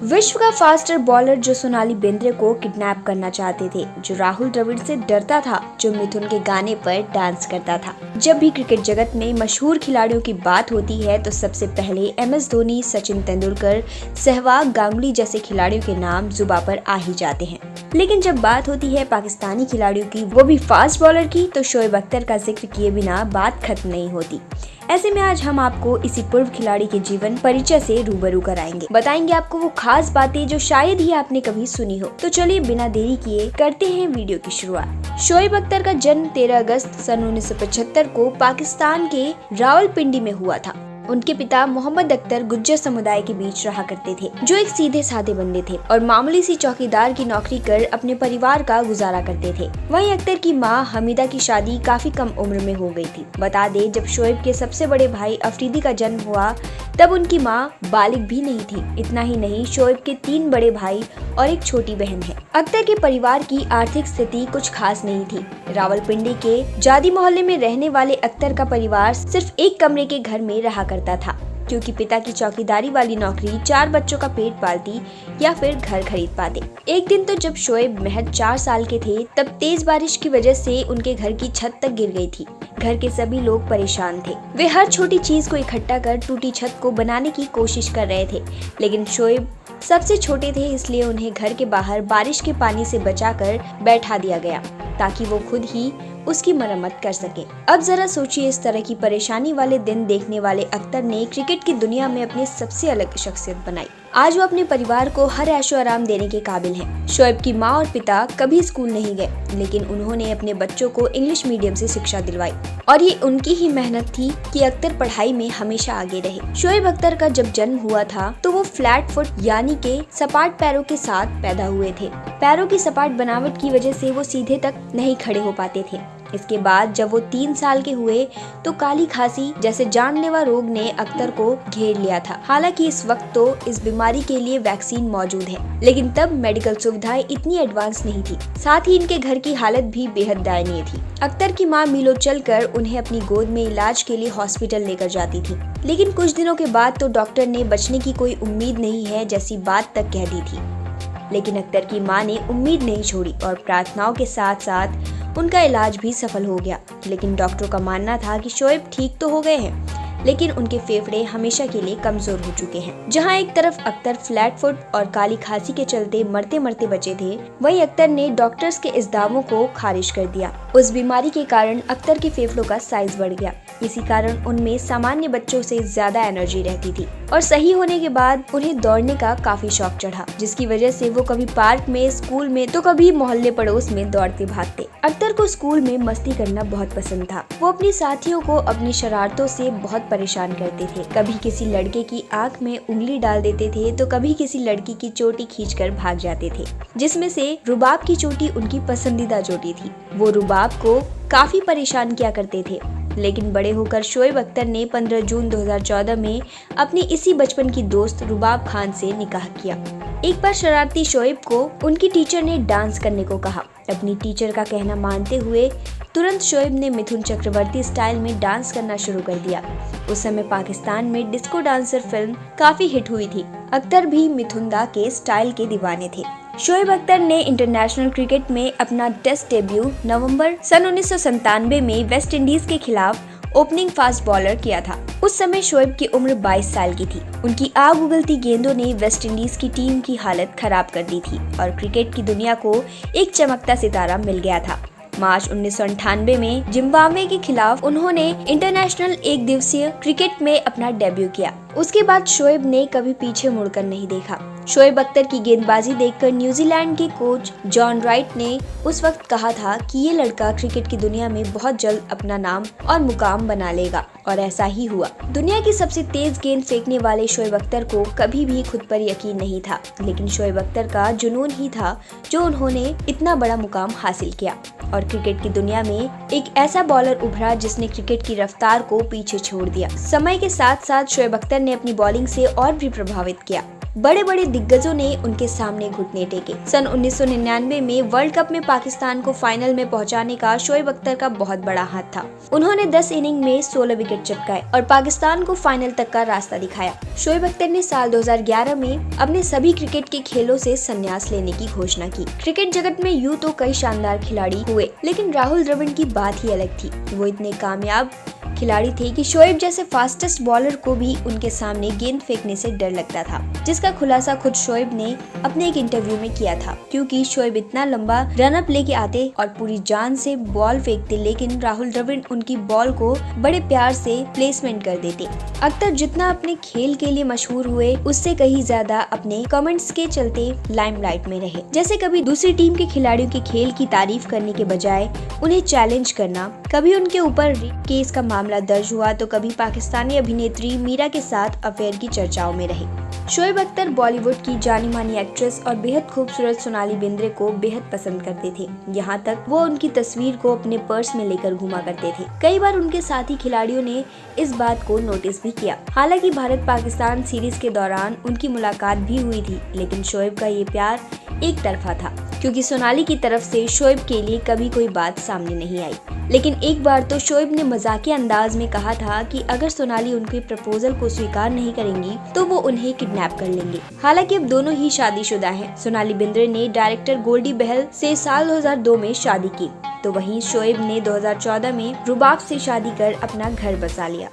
विश्व का faster bowler जो सोनाली बेंद्रे को किडनैप करना चाहते थे, जो राहुल द्रविड़ से डरता था, जो मिथुन के गाने पर डांस करता था। जब भी क्रिकेट जगत में मशहूर खिलाड़ियों की बात होती है तो सबसे पहले MS धोनी, सचिन तेंदुलकर, सहवाग, गांगुली जैसे खिलाड़ियों के नाम जुबान पर आ ही जाते हैं। लेकिन जब बात होती है पाकिस्तानी खिलाड़ियों की, वो भी फास्ट बॉलर की, तो शोएब अख्तर का जिक्र किए बिना बात खत्म नहीं होती। ऐसे में आज हम आपको इसी पूर्व खिलाड़ी के जीवन परिचय से रूबरू कराएंगे, बताएंगे आपको वो खास बातें जो शायद ही आपने कभी सुनी हो। तो चलिए बिना देरी किए करते हैं वीडियो की शुरुआत। शोएब अख्तर का जन्म 13 अगस्त सन 1975 को पाकिस्तान के रावलपिंडी में हुआ था। उनके पिता मोहम्मद अख्तर गुज्जर समुदाय के बीच रहा करते थे, जो एक सीधे साधे बंदे थे और मामूली सी चौकीदार की नौकरी कर अपने परिवार का गुजारा करते थे। वहीं अख्तर की मां हमीदा की शादी काफी कम उम्र में हो गई थी। बता दें, जब शोएब के सबसे बड़े भाई अफरीदी का जन्म हुआ तब उनकी मां बालिग भी नहीं थी। इतना ही नहीं, शोएब के 3 बड़े भाई और एक छोटी बहन है। अख्तर के परिवार की आर्थिक स्थिति कुछ खास नहीं थी। रावलपिंडी के जादी मोहल्ले में रहने वाले अख्तर का परिवार सिर्फ एक कमरे के घर में रहा करता था, क्योंकि पिता की चौकीदारी वाली नौकरी 4 बच्चों का पेट पालती या फिर घर खरीद पाते। एक दिन तो जब शोएब महज 4 साल के थे, तब तेज बारिश की वजह से उनके घर की छत तक गिर गई थी। घर के सभी लोग परेशान थे। वे हर छोटी चीज को इकट्ठा कर टूटी छत को बनाने की कोशिश कर रहे थे, लेकिन शोएब सबसे छोटे थे, इसलिए उन्हें घर के बाहर बारिश के पानी से बचाकर बैठा दिया गया ताकि वो खुद ही उसकी मरम्मत कर सके। अब जरा सोचिए, इस तरह की परेशानी वाले दिन देखने वाले अख्तर ने क्रिकेट की दुनिया में अपनी सबसे अलग शख्सियत बनाई। आज वो अपने परिवार को हर ऐशो आराम देने के काबिल हैं। शोएब की माँ और पिता कभी स्कूल नहीं गए, लेकिन उन्होंने अपने बच्चों को इंग्लिश मीडियम से शिक्षा दिलवाई और ये उनकी ही मेहनत थी कि अख्तर पढ़ाई में हमेशा आगे रहे। शोएब अख्तर का जब जन्म हुआ था तो वो फ्लैट फुट यानी के सपाट पैरों के साथ पैदा हुए थे। पैरों की सपाट बनावट की वजह से वो सीधे तक नहीं खड़े हो पाते थे। इसके बाद जब वो 3 साल के हुए तो काली खांसी जैसे जानलेवा रोग ने अख्तर को घेर लिया था। हालांकि इस वक्त तो इस बीमारी के लिए वैक्सीन मौजूद है, लेकिन तब मेडिकल सुविधाएं इतनी एडवांस नहीं थी। साथ ही इनके घर की हालत भी बेहद दयनीय थी। अख्तर की मां मीलों चलकर उन्हें अपनी गोद में इलाज के लिए हॉस्पिटल लेकर जाती थी, लेकिन कुछ दिनों के बाद तो डॉक्टर ने बचने की कोई उम्मीद नहीं है जैसी बात तक कह दी थी। लेकिन अख्तर की मां ने उम्मीद नहीं छोड़ी और प्रार्थनाओं के साथ साथ उनका इलाज भी सफल हो गया। लेकिन डॉक्टरों का मानना था कि शोएब ठीक तो हो गए हैं, लेकिन उनके फेफड़े हमेशा के लिए कमजोर हो चुके हैं। जहां एक तरफ अख्तर फ्लैट फुट और काली खांसी के चलते मरते मरते बचे थे, वहीं अख्तर ने डॉक्टर्स के इस दावों को खारिज कर दिया। उस बीमारी के कारण अख्तर के फेफड़ों का साइज बढ़ गया। इसी कारण उनमें सामान्य बच्चों से ज्यादा एनर्जी रहती थी और सही होने के बाद उन्हें दौड़ने का काफी शौक चढ़ा, जिसकी वजह से वो कभी पार्क में, स्कूल में तो कभी मोहल्ले पड़ोस में दौड़ते भागते। अख्तर को स्कूल में मस्ती करना बहुत पसंद था। वो अपने साथियों को अपनी शरारतों से बहुत परेशान करते थे। कभी किसी लड़के की आंख में उंगली डाल देते थे तो कभी किसी लड़की की चोटी खींचकर भाग जाते थे, जिसमें से रुबाब की चोटी उनकी पसंदीदा चोटी थी। वो रुबाब को काफी परेशान किया करते थे। लेकिन बड़े होकर शोएब अख्तर ने 15 जून 2014 में अपनी इसी बचपन की दोस्त रुबाब खान से निकाह किया। एक बार शरारती शोएब को उनकी टीचर ने डांस करने को कहा। अपनी टीचर का कहना मानते हुए तुरंत शोएब ने मिथुन चक्रवर्ती स्टाइल में डांस करना शुरू कर दिया। उस समय पाकिस्तान में डिस्को डांसर फिल्म काफी हिट हुई थी। अख्तर भी मिथुन दा के स्टाइल के दीवाने थे। शोएब अख्तर ने इंटरनेशनल क्रिकेट में अपना टेस्ट डेब्यू नवंबर सन 1997 में वेस्ट इंडीज के खिलाफ ओपनिंग फास्ट बॉलर किया था। उस समय शोएब की उम्र 22 साल की थी। उनकी आग उगलती गेंदों ने वेस्ट इंडीज की टीम की हालत खराब कर दी थी और क्रिकेट की दुनिया को एक चमकता सितारा मिल गया था। मार्च 1998 में जिम्बाब्वे के खिलाफ उन्होंने इंटरनेशनल एक दिवसीय क्रिकेट में अपना डेब्यू किया। उसके बाद शोएब ने कभी पीछे मुड़कर नहीं देखा। शोएब अख्तर की गेंदबाजी देखकर न्यूजीलैंड के कोच जॉन राइट ने उस वक्त कहा था कि ये लड़का क्रिकेट की दुनिया में बहुत जल्द अपना नाम और मुकाम बना लेगा, और ऐसा ही हुआ। दुनिया की सबसे तेज गेंद फेंकने वाले शोएब अख्तर को कभी भी खुद पर यकीन नहीं था, लेकिन शोएब अख्तर का जुनून ही था जो उन्होंने इतना बड़ा मुकाम हासिल किया और क्रिकेट की दुनिया में एक ऐसा बॉलर उभरा जिसने क्रिकेट की रफ्तार को पीछे छोड़ दिया। समय के साथ साथ शोएब अख्तर बख्तर ने अपनी बॉलिंग से और भी प्रभावित किया। बड़े बड़े दिग्गजों ने उनके सामने घुटने टेके। सन 1999 में वर्ल्ड कप में पाकिस्तान को फाइनल में पहुंचाने का शोएब अख्तर का बहुत बड़ा हाथ था। उन्होंने 10 इनिंग में 16 विकेट चटकाए और पाकिस्तान को फाइनल तक का रास्ता दिखाया। शोएब अख्तर ने साल 2011 में अपने सभी क्रिकेट के खेलों से संन्यास लेने की घोषणा की। क्रिकेट जगत में यूं तो कई शानदार खिलाड़ी हुए, लेकिन राहुल द्रविड़ की बात ही अलग थी। वो इतने कामयाब खिलाड़ी थे कि शोएब जैसे फास्टेस्ट बॉलर को भी उनके सामने गेंद फेंकने से डर लगता था, जिसका खुलासा खुद शोएब ने अपने एक इंटरव्यू में किया था। क्योंकि शोएब इतना लंबा रन अप लेके आते और पूरी जान से बॉल फेंकते, लेकिन राहुल द्रविड़ उनकी बॉल को बड़े प्यार से प्लेसमेंट कर देते। अख्तर जितना अपने खेल के लिए मशहूर हुए, उससे कहीं ज्यादा अपने कमेंट्स के चलते लाइमलाइट में रहे। जैसे कभी दूसरी टीम के खिलाड़ियों के खेल की तारीफ करने के बजाय उन्हें चैलेंज करना, कभी उनके ऊपर केस का मामला दर्ज हुआ तो कभी पाकिस्तानी अभिनेत्री मीरा के साथ अफेयर की चर्चाओं में रहे। शोएब अख्तर बॉलीवुड की जानी मानी एक्ट्रेस और बेहद खूबसूरत सोनाली बेंद्रे को बेहद पसंद करते थे। यहाँ तक वो उनकी तस्वीर को अपने पर्स में लेकर घुमा करते थे। कई बार उनके साथी खिलाड़ियों ने इस बात को नोटिस भी किया। हालांकि भारत पाकिस्तान सीरीज के दौरान उनकी मुलाकात भी हुई थी, लेकिन शोएब का ये प्यार एक तरफा था, क्योंकि सोनाली की तरफ से शोएब के लिए कभी कोई बात सामने नहीं आई। लेकिन एक बार तो शोएब ने मजाकिया अंदाज में कहा था कि अगर सोनाली उनके प्रपोजल को स्वीकार नहीं करेंगी तो वो उन्हें किडनैप कर लेंगे। हालांकि अब दोनों ही शादीशुदा हैं। सोनाली बेंद्रे ने डायरेक्टर गोल्डी बहल से साल 2002 में शादी की, तो वहीं शोएब ने 2014 में रुबाब से शादी कर अपना घर बसा लिया।